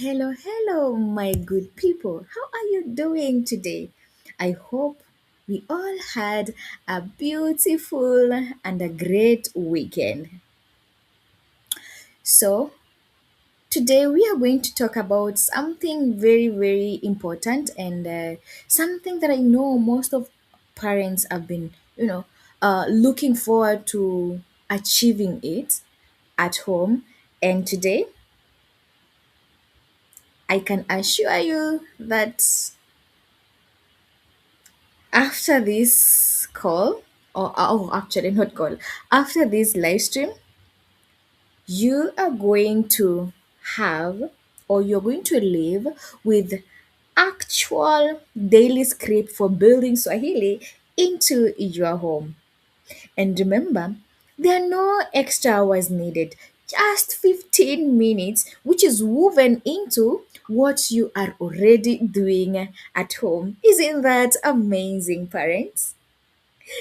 Hello, hello, my good people. How are you doing today? I hope we all had a beautiful and a great weekend. So, today we are going to talk about something very, very important and something that I know most of parents have been, looking forward to achieving it at home. And today, I can assure you that after this call, or actually not call, after this live stream, you are going to have or you're going to live with actual daily script for building Swahili into your home. And remember, there are no extra hours needed, just 15 minutes, which is woven into what you are already doing at home. Isn't that amazing, parents?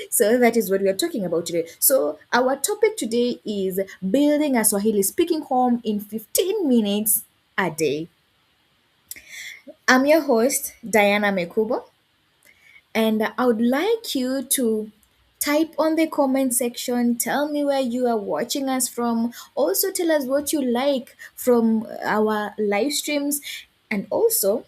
So that is what we are talking about today. So our topic today is building a Swahili speaking home in 15 minutes a day. I'm your host, Diana Mekubo, and I would like you to type on the comment section, tell me where you are watching us from, also tell us what you like from our live streams, and also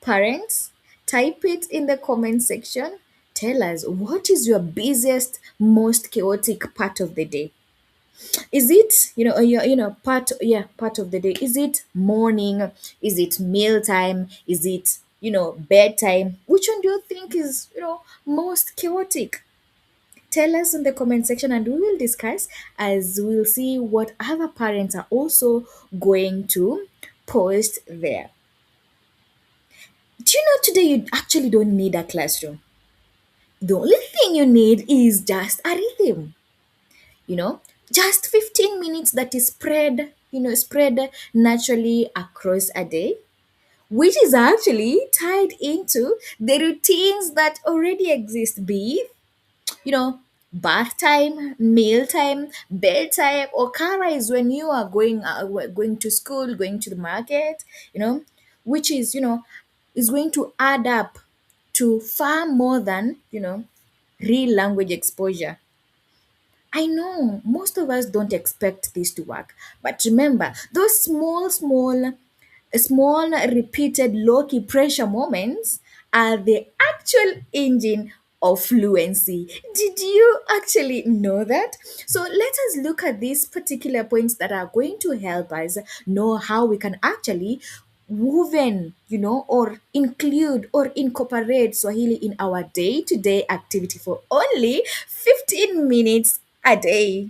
parents, type it in the comment section. Tell us what is your busiest, most chaotic part of the day. Is it part of the day? Is it morning? Is it mealtime? Is it bedtime? Which one do you think is most chaotic? Tell us in the comment section and we will discuss as we'll see what other parents are also going to post there. Do you know today you actually don't need a classroom? The only thing you need is just a rhythm, you know, just 15 minutes that is spread naturally across a day, which is actually tied into the routines that already exist, be it, bath time, meal time, bedtime, or kara is when you are going to school, going to the market, which is going to add up to far more than real language exposure. I know most of us don't expect this to work, but remember, those small, repeated low key pressure moments are the actual engine of fluency. Did you actually know that? So let us look at these particular points that are going to help us know how we can actually woven, or include or incorporate Swahili in our day to day activity for only 15 minutes a day.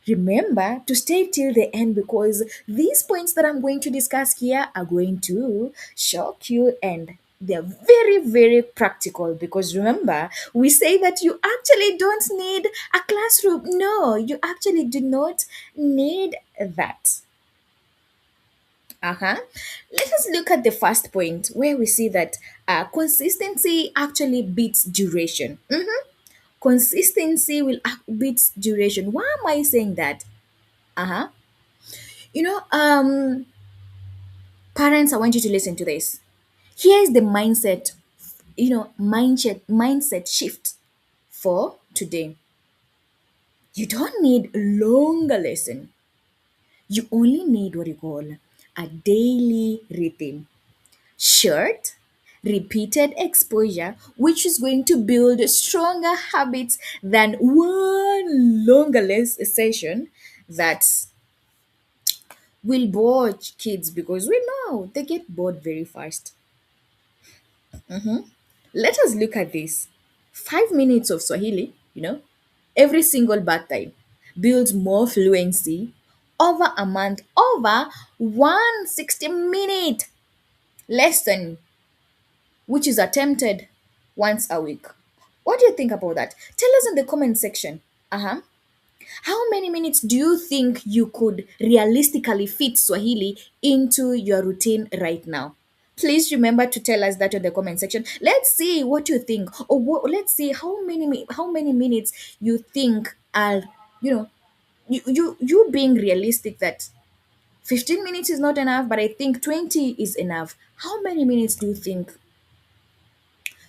Remember to stay till the end because these points that I'm going to discuss here are going to shock you and they're very, very practical because remember, we say that you actually don't need a classroom. No, you actually do not need that. Uh-huh. Let us look at the first point where we see that consistency actually beats duration. Consistency will beats duration. Why am I saying that? Uh-huh. You know, parents, I want you to listen to this. Here is the mindset shift for today. You don't need longer lesson. You only need what you call a daily rhythm. Short, repeated exposure, which is going to build stronger habits than one longer session that will bore kids because we know they get bored very fast. Let us look at this. 5 minutes of Swahili, every single bath time builds more fluency over a month, over 160-minute lesson, which is attempted once a week. What do you think about that? Tell us in the comment section. Uh-huh. How many minutes do you think you could realistically fit Swahili into your routine right now? Please remember to tell us that in the comment section. Let's see what you think, or let's see how many minutes you think are you know you being realistic that 15 minutes is not enough, but I think 20 is enough. How many minutes do you think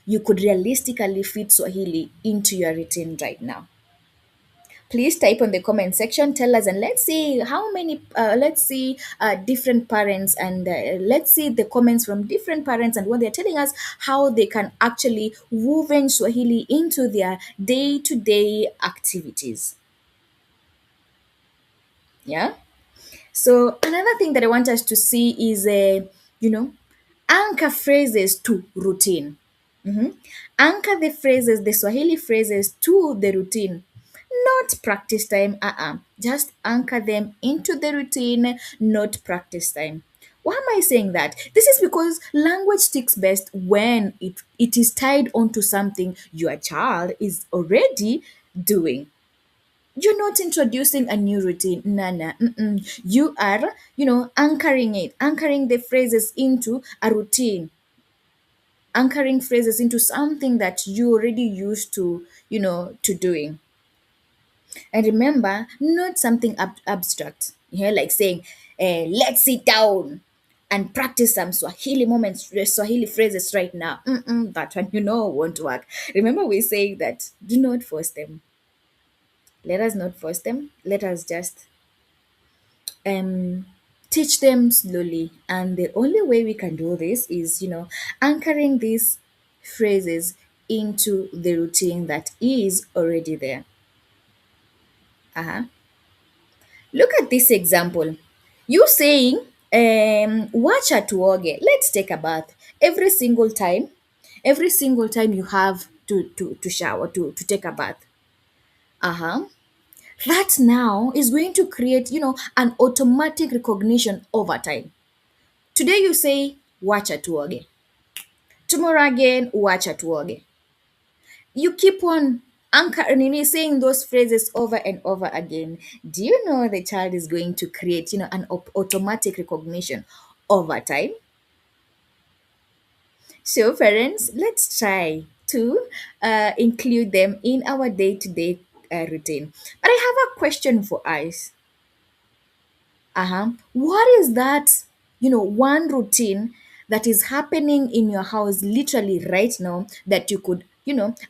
you could realistically fit Swahili into your routine right now? Please type on the comment section, tell us, and let's see how many, let's see different parents, and let's see the comments from different parents and what they're telling us, how they can actually woven Swahili into their day-to-day activities. Yeah. So another thing that I want us to see is, you know, anchor phrases to routine. Mhm. Anchor the phrases, the Swahili phrases to the routine, not practice time. Just anchor them into the routine, not practice time. Why am I saying that? This is because language sticks best when it is tied onto something your child is already doing. You're not introducing a new routine, Nana. Mm-mm. You are, anchoring it, anchoring the phrases into a routine, anchoring phrases into something that you already used to, to doing. And remember, not something abstract. Like saying, let's sit down and practice some Swahili moments, Swahili phrases right now. That one, won't work. Remember, we saying that do not force them. Let us not force them. Let us just um teach them slowly, and the only way we can do this is anchoring these phrases into the routine that is already there. Uh-huh. Look at this example. You saying wacha tuoge, let's take a bath every single time you have to shower, to take a bath. Uh-huh. That now is going to create an automatic recognition over time. Today you say wacha tuoge. Tomorrow again wacha tuoge. You keep on anchoring, saying those phrases over and over again. Do you know the child is going to create an automatic recognition over time? So parents, let's try to include them in our day-to-day routine. But I have a question for us. What is that, one routine that is happening in your house literally right now that you could,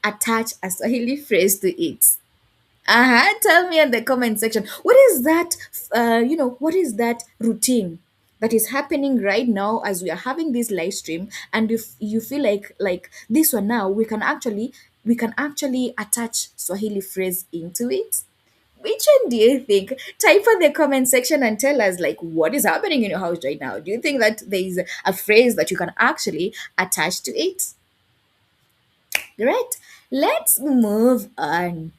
attach a Swahili phrase to it? Tell me in the comment section. What is that, what is that routine that is happening right now as we are having this live stream, and if you feel like this one now, we can actually attach Swahili phrase into it? Which one do you think? Type in the comment section and tell us like what is happening in your house right now. Do you think that there is a phrase that you can actually attach to it? Right? Let's move on.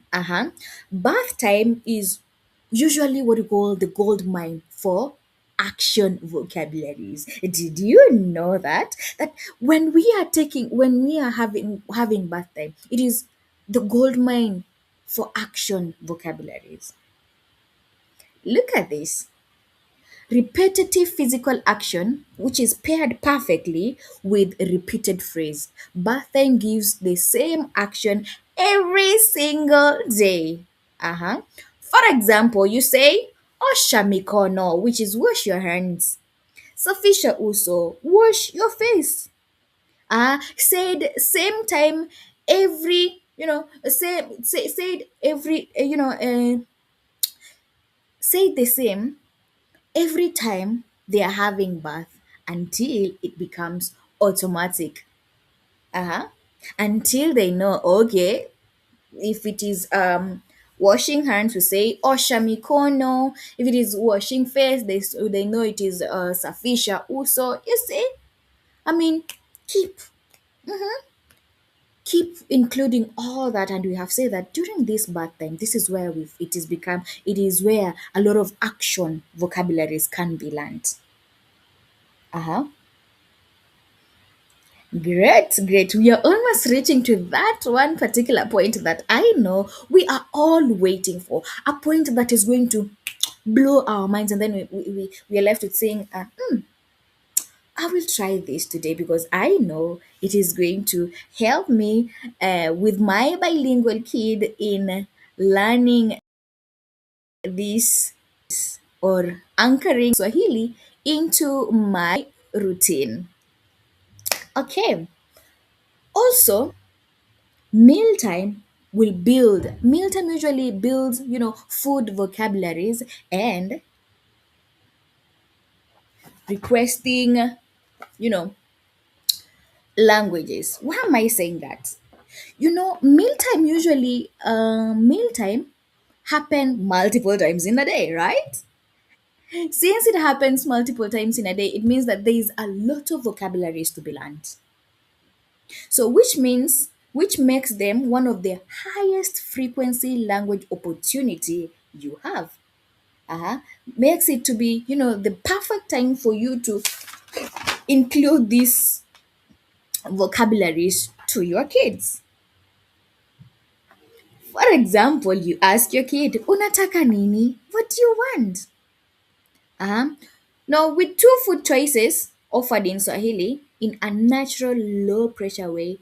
Bath time is usually what we call the gold mine for action vocabularies. Did you know that? That when we are having bath time, it is the gold mine for action vocabularies. Look at this. Repetitive physical action, which is paired perfectly with a repeated phrase. Bathing gives the same action every single day. For example, you say, Osha mikono, which is wash your hands. Safisha uso, wash your face. Said same time every, said every, say the same every time they are having bath until it becomes automatic. Uh-huh. Until they know, okay, if it is washing hands, we say osha mikono. If it is washing face, they know it is safisha uso. You see, I mean, keep keep including all that, and we have said that during this bath time, this is where it is where a lot of action vocabularies can be learned. Uh-huh. Great, great. We are almost reaching to that one particular point that I know we are all waiting for. A point that is going to blow our minds, and then we are left with saying, I will try this today because I know it is going to help me with my bilingual kid in learning this. or anchoring Swahili into my routine. Okay. Also, mealtime usually builds, food vocabularies and requesting, you know, languages. Why am I saying that? Mealtime happen multiple times in a day, right? Since it happens multiple times in a day, it means that there is a lot of vocabularies to be learned. So, which makes them one of the highest frequency language opportunity you have. Uh-huh. Makes it to be, the perfect time for you to include these vocabularies to your kids. For example, you ask your kid, "Unataka nini?" What do you want? Uh-huh. Now, with two food choices offered in Swahili in a natural, low pressure way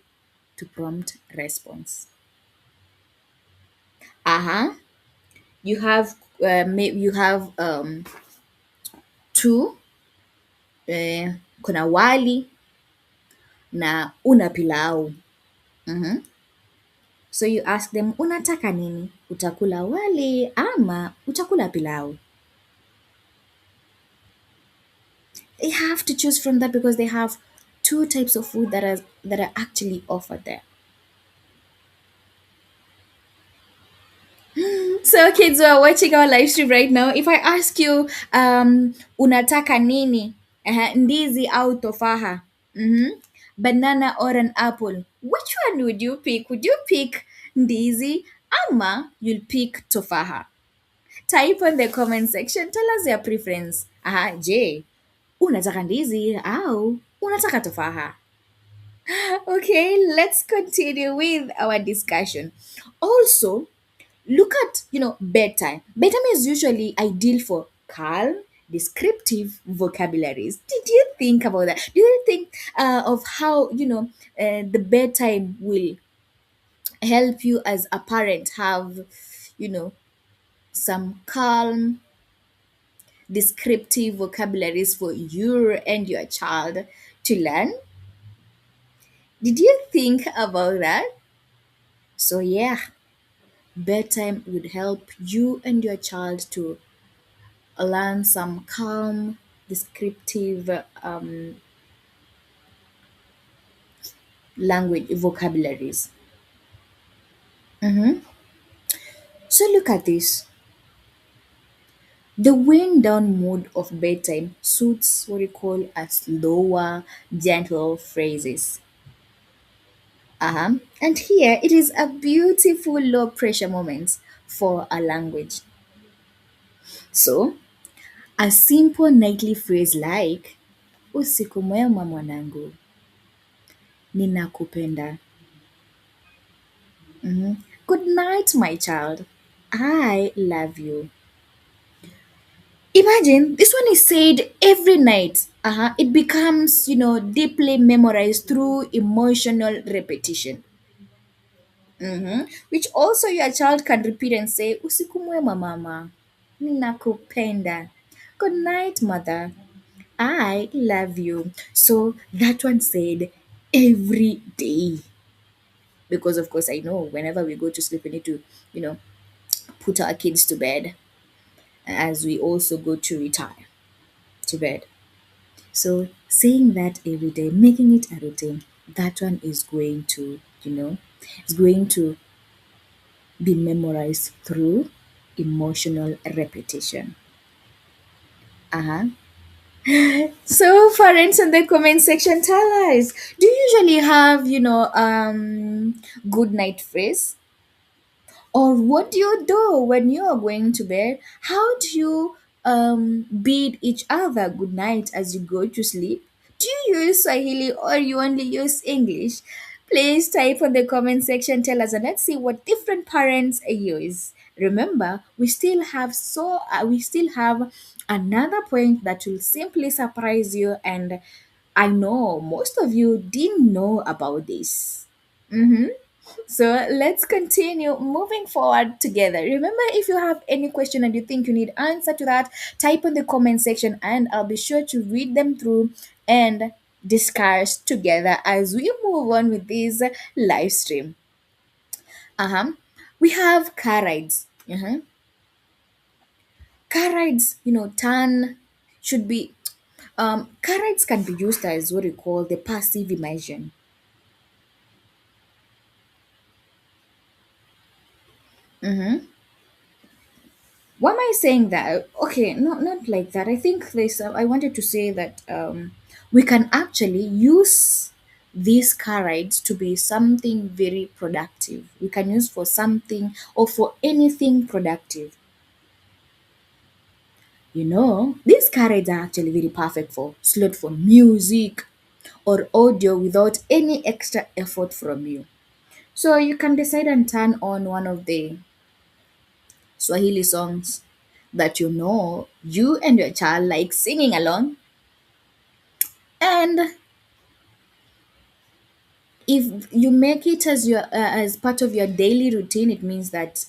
to prompt response. Uh-huh. You have two, kuna wali na una pilau. Mhm. So you ask them, unataka nini? Utakula wali ama utakula pilau? They have to choose from that because they have two types of food that are actually offered there. So kids who are watching our live stream right now, if I ask you, unataka nini? Ndizi au tofaha? Banana or an apple? Which one would you pick? Would you pick ndizi ama you'll pick tofaha? Type on the comment section. Tell us your preference. Je, unataka ndizi au unataka tofaha? Okay, let's continue with our discussion. Also, look at, bedtime. Bedtime is usually ideal for calm, descriptive vocabularies. Did you think about that? Do you think of how, the bedtime will help you as a parent have, you know, some calm, descriptive vocabularies for you and your child to learn? Did you think about that? So, yeah, bedtime would help you and your child to learn some calm, descriptive language vocabularies. Mhm. So, look at this. The wind down mode of bedtime suits what we call as slower, gentle phrases. And here it is a beautiful low pressure moment for a language. So, a simple nightly phrase like usiku mwema mwanangu, ninakupenda. Good night, my child. I love you. Imagine this one is said every night. It becomes, deeply memorized through emotional repetition. Which also your child can repeat and say, usiku mwema mama, ninakupenda. Good night, mother. I love you. So that one said every day. Because of course I know whenever we go to sleep we need to, you know, put our kids to bed as we also go to retire to bed. So saying that every day, making it a routine, that one is going to, it's going to be memorized through emotional repetition. Uh-huh. So parents in the comment section, tell us, do you usually have, good night phrase? Or what do you do when you are going to bed? How do you bid each other good night as you go to sleep? Do you use Swahili or you only use English? Please type on the comment section, tell us, and let's see what different parents use. Remember, we still have another point that will simply surprise you, and I know most of you didn't know about this. Mm-hmm. So let's continue moving forward together. Remember, if you have any question and you think you need answer to that, type in the comment section and I'll be sure to read them through and discuss together as we move on with this live stream. Uh-huh. We have car rides. Uh-huh. Car rides, turn should be car rides can be used as what we call the passive immersion. Mm-hmm. Why am I saying that? Okay, not like that. I think this. I wanted to say that we can actually use these car rides to be something very productive. We can use for something or for anything productive. These car rides are actually very perfect for slot for music or audio without any extra effort from you. So you can decide and turn on one of the Swahili songs that you and your child like singing along. And if you make it as your as part of your daily routine, it means that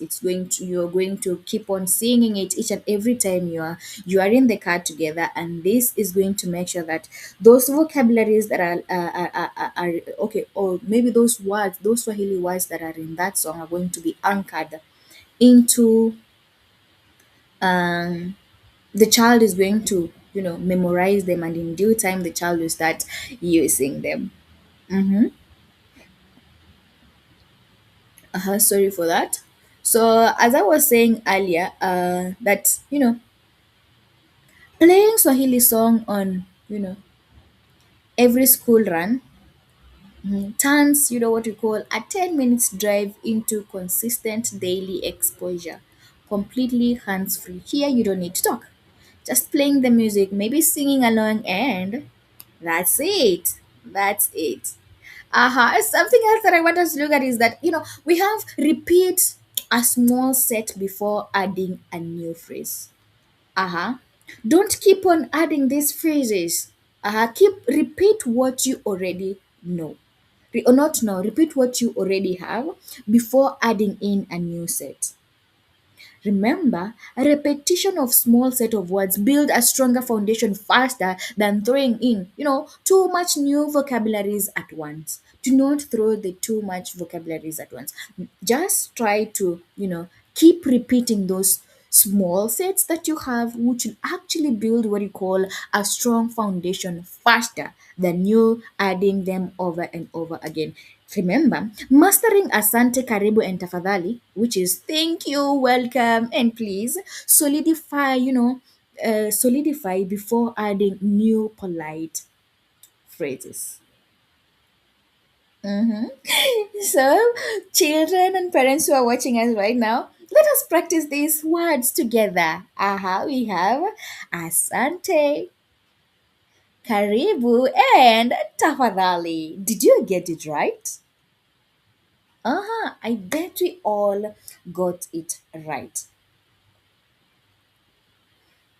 you're going to keep on singing it each and every time you are in the car together, and this is going to make sure that those vocabularies that are okay, or maybe those Swahili words that are in that song are going to be anchored into um the child is going to memorize them, and in due time the child will start using them. Mm-hmm. Sorry for that. So as I was saying earlier, that playing Swahili song on every school run turns what we call a 10 minutes drive into consistent daily exposure, completely hands free. Here you don't need to talk, just playing the music, maybe singing along, and that's it. That's it. Something else that I want us to look at is that we have repeat a small set before adding a new phrase. Uh-huh. Don't keep on adding these phrases. Keep repeat what you already know. Or not know, repeat what you already have before adding in a new set. Remember, a repetition of small set of words build a stronger foundation faster than throwing in, too much new vocabularies at once. Do not throw the too much vocabularies at once. Just try to, keep repeating those small sets that you have, which will actually build what you call a strong foundation faster than you adding them over and over again. Remember, mastering Asante, Karibu, and Tafadhali, which is thank you, welcome, and please, solidify before adding new polite phrases. Mhm. So, children and parents who are watching us right now, let us practice these words together. We have Asante, Karibu, and Tafadhali. Did you get it right? I bet we all got it right.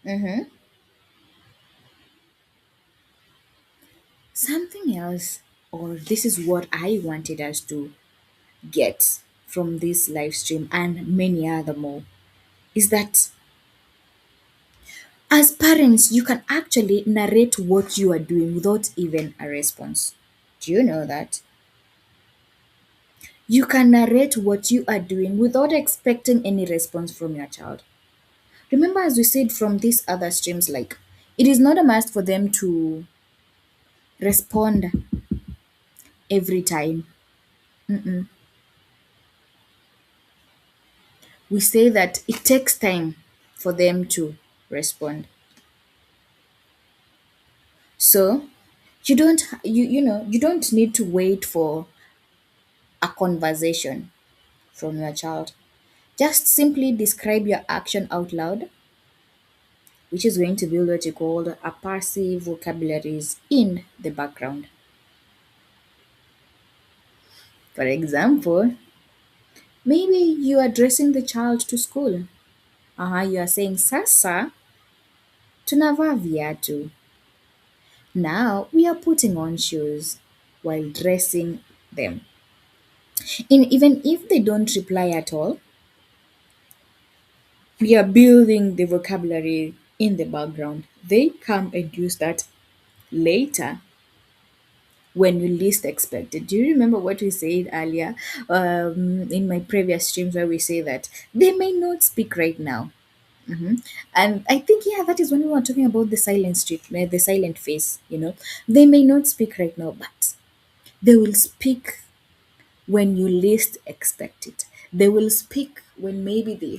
Mm-hmm. Something else, or this is what I wanted us to get from this live stream and many other more, is that as parents, you can actually narrate what you are doing without even a response. Do you know that? You can narrate what you are doing without expecting any response from your child. Remember, as we said from these other streams, like it is not a must for them to respond every time. Mm-mm. We say that it takes time for them to respond. So you don't need to wait for a conversation from your child. Just simply describe your action out loud, which is going to build what you call a passive vocabularies in the background. For example, maybe you are dressing the child to school. You are saying sasa tunavaa viatu. Now we are putting on shoes while dressing them. Even if they don't reply at all, we are building the vocabulary in the background. They come and use that later when you least expect it. Do you remember what we said earlier in my previous streams where we say that they may not speak right now? And I think, yeah, that is when we were talking about the silent street, the silent face, They may not speak right now, but they will speak when you least expect it. They will speak when maybe they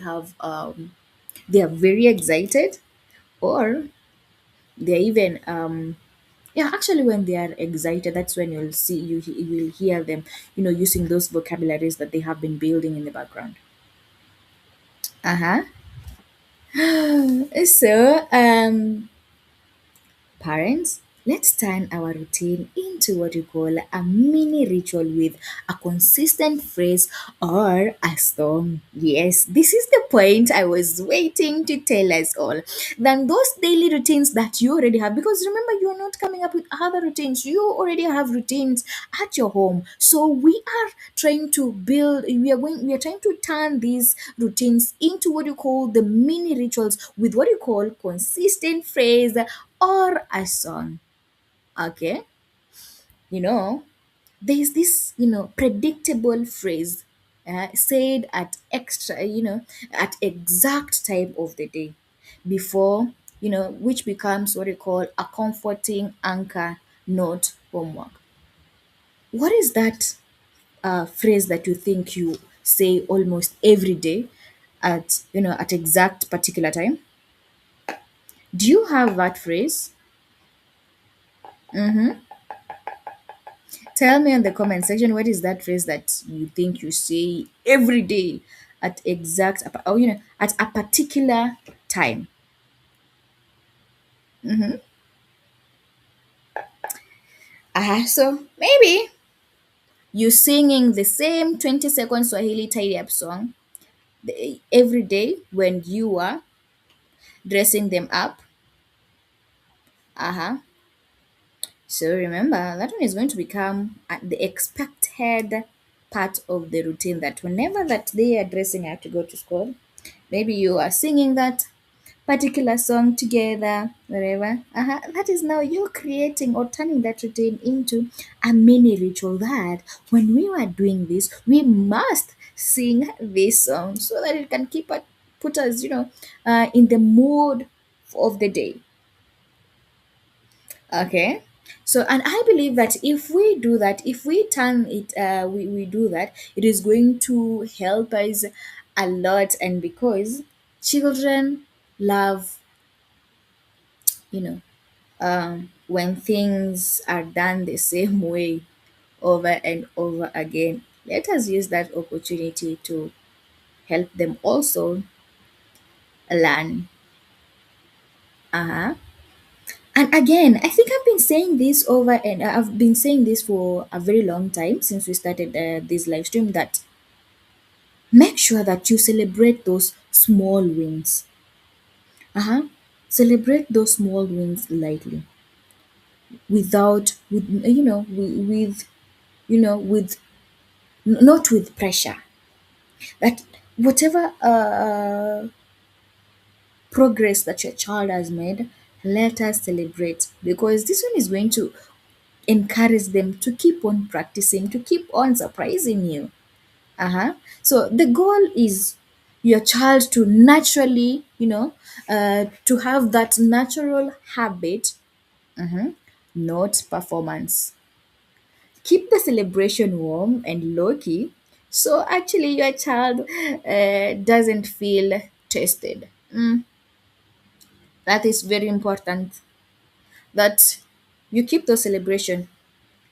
are very excited, or they're even yeah, actually when they are excited, that's when you will hear them, using those vocabularies that they have been building in the background. Uh-huh. So parents, let's turn our routine into what you call a mini ritual with a consistent phrase or a song. Yes, this is the point I was waiting to tell us all. Then those daily routines that you already have, because remember, you're not coming up with other routines, you already have routines at your home. So we are trying to turn these routines into what you call the mini rituals with what you call consistent phrase or a song. Okay, you know, there's this predictable phrase said at at exact time of the day before, which becomes what you call a comforting anchor, not homework. What is that phrase that you think you say almost every day at at exact particular time? Do you have that phrase? Tell me in the comment section, what is that phrase that you think you say every day at at a particular time? So maybe you singing the same 20-second Swahili tidy up song every day when you are dressing them up. Uh-huh. So remember, that one is going to become the expected part of the routine, that whenever that they are dressing up to go to school, maybe you are singing that particular song together, wherever. That is now you creating or turning that routine into a mini ritual that when we are doing this, we must sing this song so that it can put us, in the mood of the day. Okay. So, and I believe that if we do that, if we turn it, we do that, it is going to help us a lot. And because children love, you know, when things are done the same way over and over again, let us use that opportunity to help them also learn. Uh-huh. And again, I think I've been saying this over and I've been saying this for a very long time since we started this live stream, that make sure that you celebrate those small wins. Uh-huh. Celebrate those small wins lightly, without with with with not with pressure. That whatever progress that your child has made, let us celebrate, because this one is going to encourage them to keep on practicing, to keep on surprising you. So the goal is your child to naturally, to have that natural habit, not performance. Keep the celebration warm and low key, so actually your child doesn't feel tested. That is very important, that you keep the celebration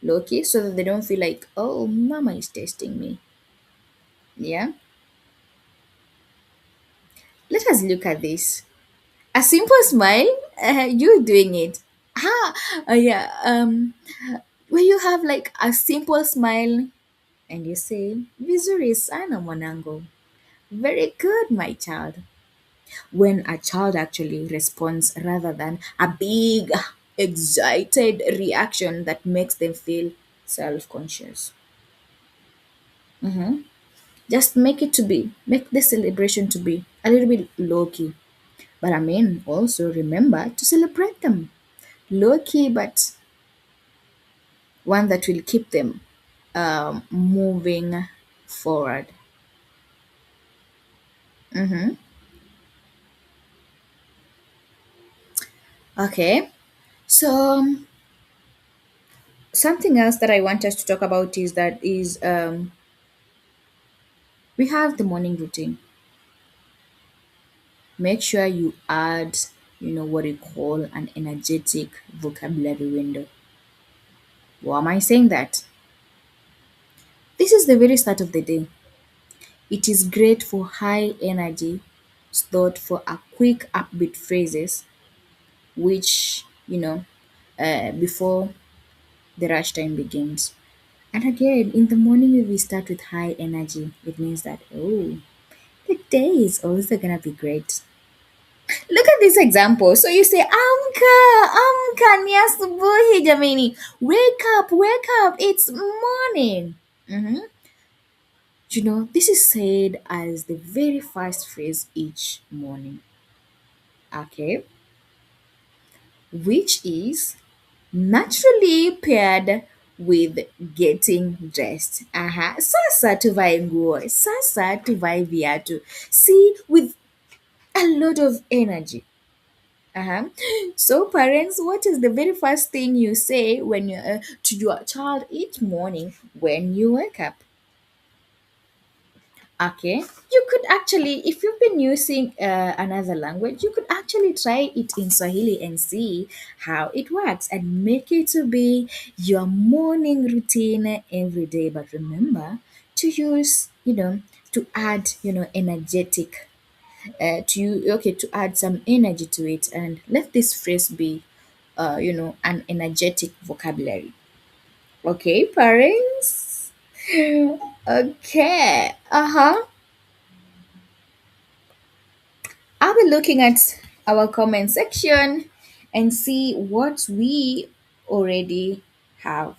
low key so that they don't feel like, oh, mama is testing me. Yeah. Let us look at this. A simple smile, you doing it. Yeah. Where you have like a simple smile and you say, Vizuri sana mwanangu. Very good, my child. When a child actually responds rather than a big, excited reaction that makes them feel self conscious. Just make the celebration to be a little bit low key. But I mean, also remember to celebrate them. Low key, but one that will keep them moving forward. Mm-hmm. Okay. So something else that I want us to talk about is we have the morning routine. Make sure you add, what you call an energetic vocabulary window. Why am I saying that? This is the very start of the day. It is great for high energy, stored for a quick upbeat phrases, which, before the rush time begins. And again, in the morning, if we start with high energy, it means that, oh, the day is also gonna be great. Look at this example. So you say, Amka, ni asubuhi jameni. Wake up, it's morning. Mhm. This is said as the very first phrase each morning. Okay. Which is naturally paired with getting dressed. Sasa tuvae nguo. Sasa tuvae viatu. See, with a lot of energy. Uh-huh. So, parents, what is the very first thing you say when you to your child each morning when you wake up? Okay, you could actually, if you've been using another language, you could actually try it in Swahili and see how it works and make it to be your morning routine every day. But remember to use, to add, energetic, to add some energy to it, and let this phrase be, an energetic vocabulary. Okay, parents. Okay. Uh huh. I'll be looking at our comment section and see what we already have.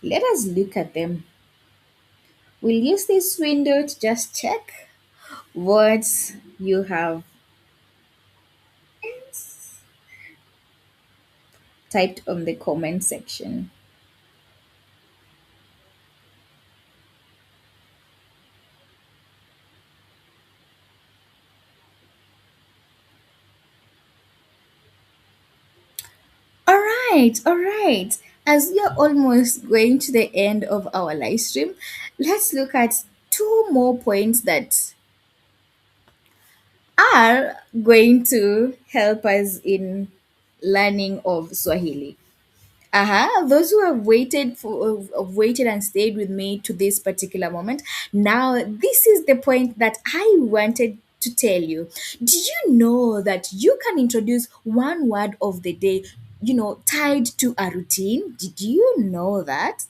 Let us look at them. We'll use this window to just check what you have typed on the comment section. All right. As we are almost going to the end of our live stream, let's look at two more points that are going to help us in learning of Swahili. Those who have waited and stayed with me to this particular moment. Now, this is the point that I wanted to tell you. Do you know that you can introduce one word of the day, tied to a routine? Did you know that?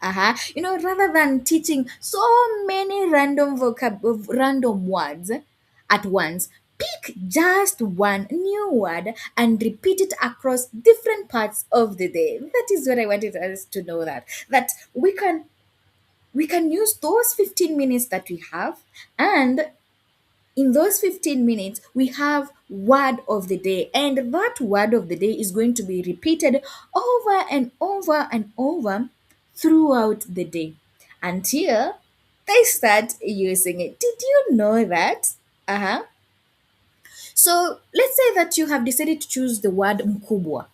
Rather than teaching so many random words at once, pick just one new word and repeat it across different parts of the day. That is what I wanted us to know, that we can use those 15 minutes that we have, and in those 15 minutes we have word of the day, and that word of the day is going to be repeated over and over and over throughout the day until they start using it. Did you know that? Uh-huh. So let's say that you have decided to choose the word mkubwa.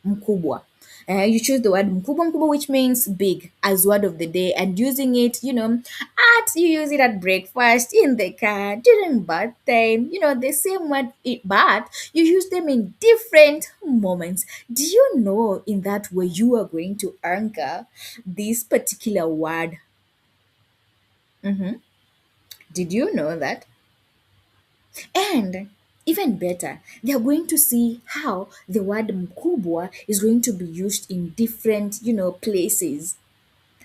Mkubwa. You choose the word mkubwa, which means big, as word of the day, and using it, you use it at breakfast, in the car, during bath time, the same word, but you use them in different moments. Do you know in that way you are going to anchor this particular word? Did you know that? And even better, they are going to see how the word mkubwa is going to be used in different, places.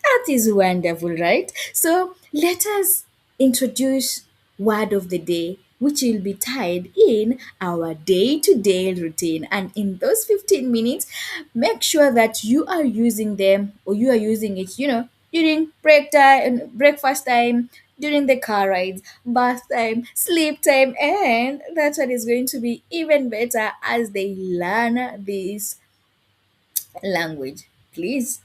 That is wonderful, right? So let us introduce word of the day, which will be tied in our day-to-day routine. And in those 15 minutes, make sure that you are using them, or you are using it, during break time, breakfast time, during the car rides, bath time, sleep time, and that's what is going to be even better as they learn this language. Please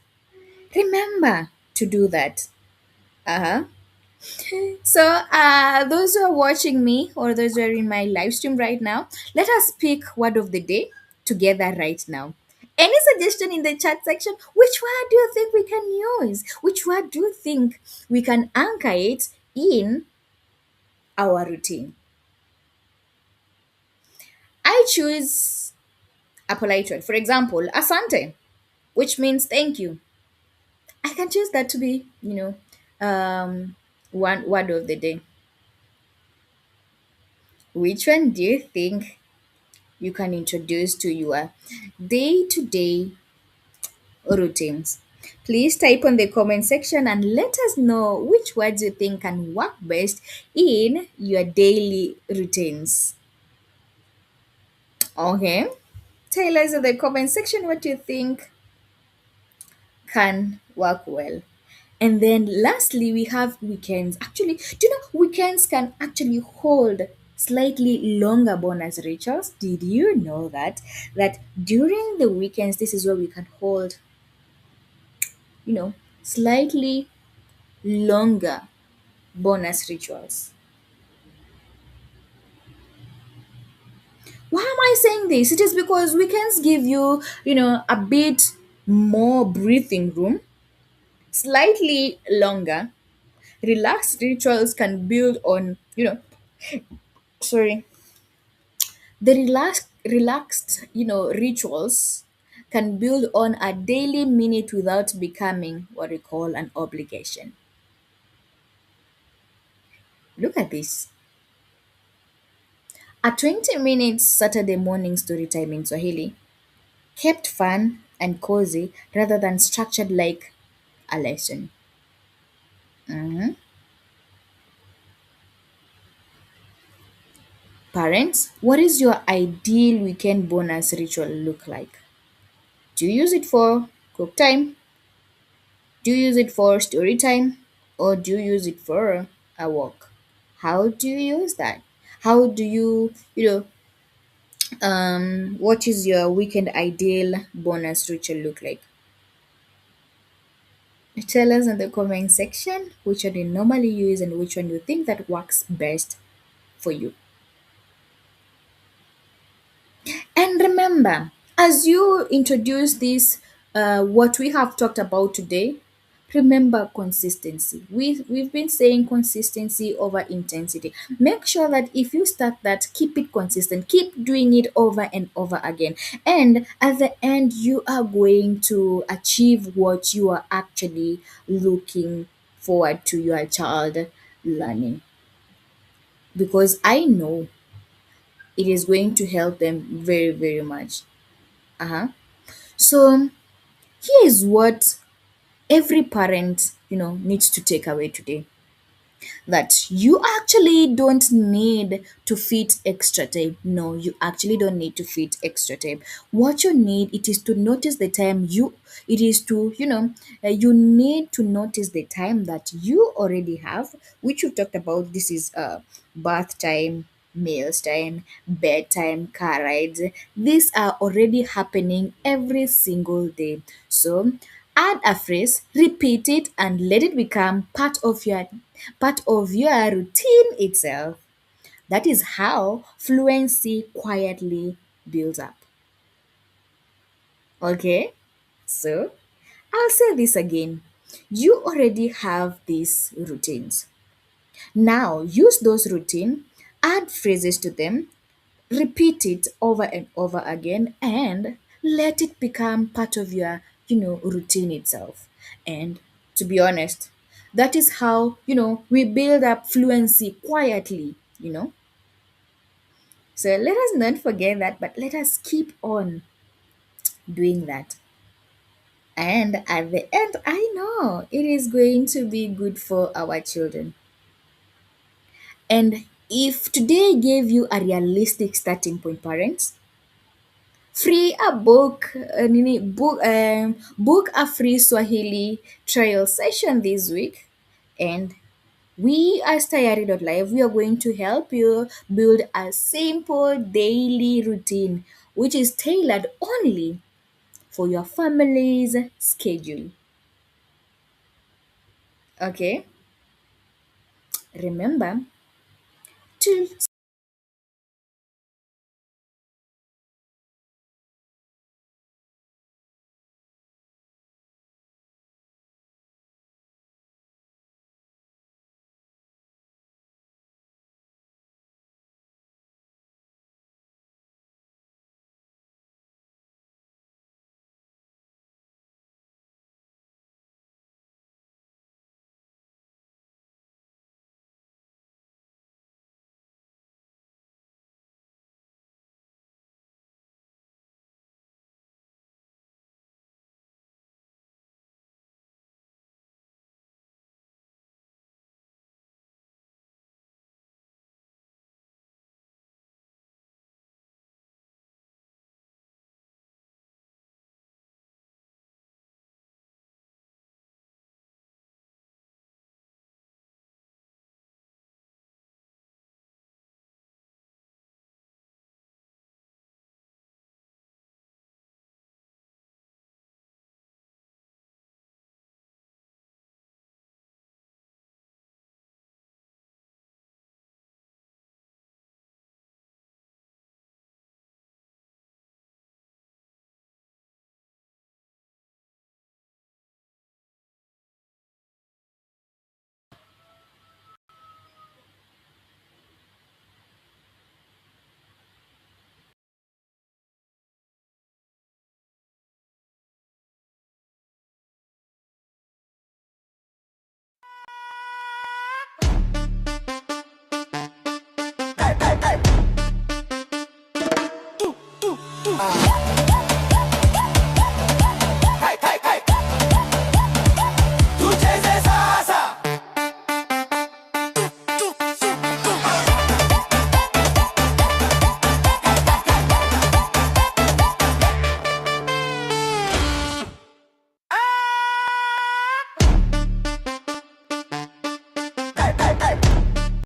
remember to do that. Uh-huh. So, those who are watching me or those who are in my live stream right now, let us pick word of the day together right now. Any suggestion in the chat section? Which word do you think we can use? Which word do you think we can anchor it in our routine? I choose a polite word. For example, asante, which means thank you. I can choose that to be, one word of the day. Which one do you think you can introduce to your day to day routines? Please type on the comment section and let us know which words you think can work best in your daily routines. Okay, tell us in the comment section what you think can work well. And then lastly, we have weekends. Actually, do you know weekends can actually hold slightly longer bonus rituals? Did you know that? That during the weekends, this is where we can hold, you know, slightly longer bonus rituals. Why am I saying this? It is because weekends give you, a bit more breathing room, slightly longer. Relaxed rituals can build on, sorry, the relaxed, rituals can build on a daily minute without becoming what we call an obligation. Look at this. A 20 minutes Saturday morning story time in Swahili kept fun and cozy rather than structured like a lesson. Mhm. Parents, what is your ideal weekend bonus ritual look like? Do you use it for cook time? Do you use it for story time? Or do you use it for a walk? How do you use that? How do what is your weekend ideal bonus ritual look like? Tell us in the comment section which one you normally use and which one you think that works best for you. And remember, as you introduce this, what we have talked about today, remember consistency. We've been saying consistency over intensity. Make sure that if you start that, keep it consistent, keep doing it over and over again. And at the end, you are going to achieve what you are actually looking forward to your child learning. Because I know it is going to help them very, very much. Uh-huh. So here is what every parent, needs to take away today. That you actually don't need to fit extra time. No, you actually don't need to fit extra time. What you need it is to notice the time you it is to, you need to notice the time that you already have, which we've talked about. This is bath time, meals time, bedtime, car rides. These are already happening every single day. So add a phrase, repeat it, and let it become part of your routine itself. That is how fluency quietly builds up. Okay? So, I'll say this again. You already have these routines. Now, use those routines, add phrases to them, repeat it over and over again, and let it become part of your, routine itself. And to be honest, that is how, we build up fluency quietly, So let us not forget that, but let us keep on doing that. And at the end, I know it is going to be good for our children. And if today gave you a realistic starting point, parents, free a book, book a free Swahili trial session this week, and we as Tayari.live, we are going to help you build a simple daily routine which is tailored only for your family's schedule. Okay, remember to